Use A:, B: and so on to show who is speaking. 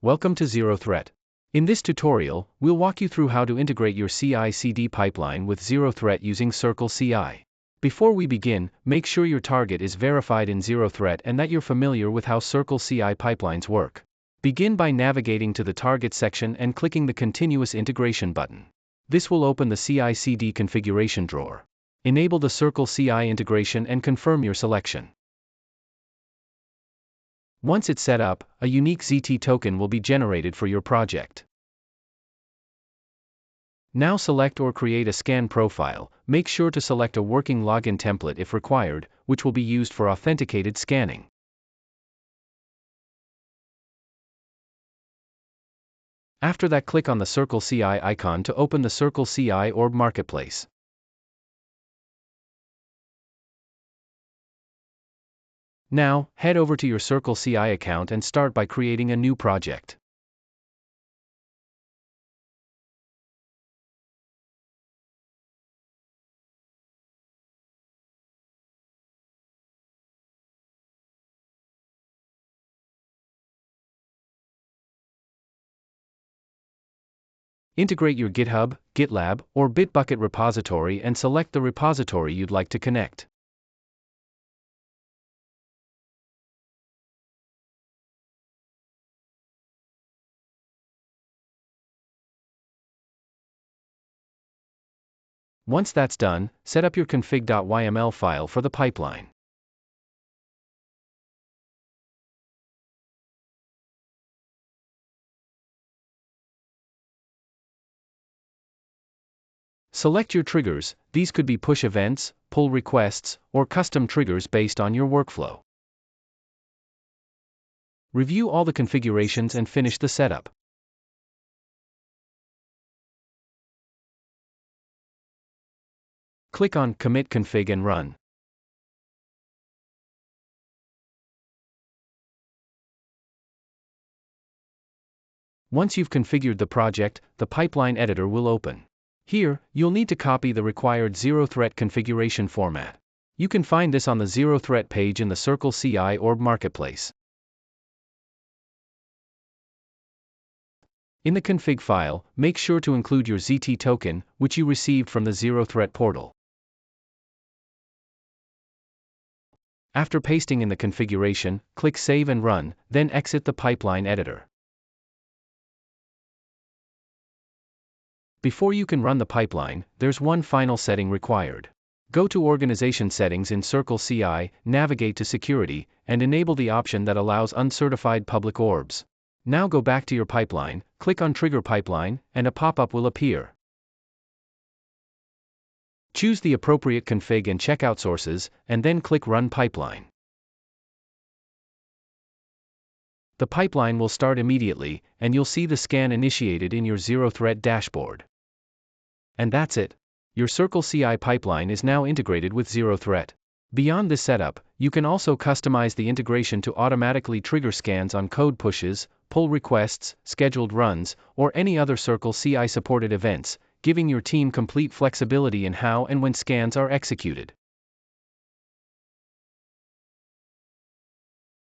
A: Welcome to ZeroThreat. In this tutorial, we'll walk you through how to integrate your CI/CD pipeline with ZeroThreat using CircleCI. Before we begin, make sure your target is verified in ZeroThreat and that you're familiar with how CircleCI pipelines work. Begin by navigating to the Target section and clicking the Continuous Integration button. This will open the CI/CD configuration drawer. Enable the CircleCI integration and confirm your selection. Once it's set up, a unique ZT token will be generated for your project. Now select or create a scan profile. Make sure to select a working login template if required, which will be used for authenticated scanning. After that, click on the CircleCI icon to open the CircleCI Orb Marketplace. Now, head over to your CircleCI account and start by creating a new project. Integrate your GitHub, GitLab, or Bitbucket repository and select the repository you'd like to connect. Once that's done, set up your config.yml file for the pipeline. Select your triggers. These could be push events, pull requests, or custom triggers based on your workflow. Review all the configurations and finish the setup. Click on Commit Config and run. Once you've configured the project, the pipeline editor will open. Here, you'll need to copy the required ZeroThreat configuration format. You can find this on the ZeroThreat page in the CircleCI Orb Marketplace. In the config file, make sure to include your ZT token, which you received from the ZeroThreat portal. After pasting in the configuration, click Save and Run, then exit the pipeline editor. Before you can run the pipeline, there's one final setting required. Go to Organization Settings in CircleCI, navigate to Security, and enable the option that allows uncertified public orbs. Now go back to your pipeline, click on Trigger Pipeline, and a pop-up will appear. Choose the appropriate config and checkout sources, and then click Run Pipeline. The pipeline will start immediately, and you'll see the scan initiated in your ZeroThreat dashboard. And that's it. Your CircleCI pipeline is now integrated with ZeroThreat. Beyond this setup, you can also customize the integration to automatically trigger scans on code pushes, pull requests, scheduled runs, or any other CircleCI supported events, giving your team complete flexibility in how and when scans are executed.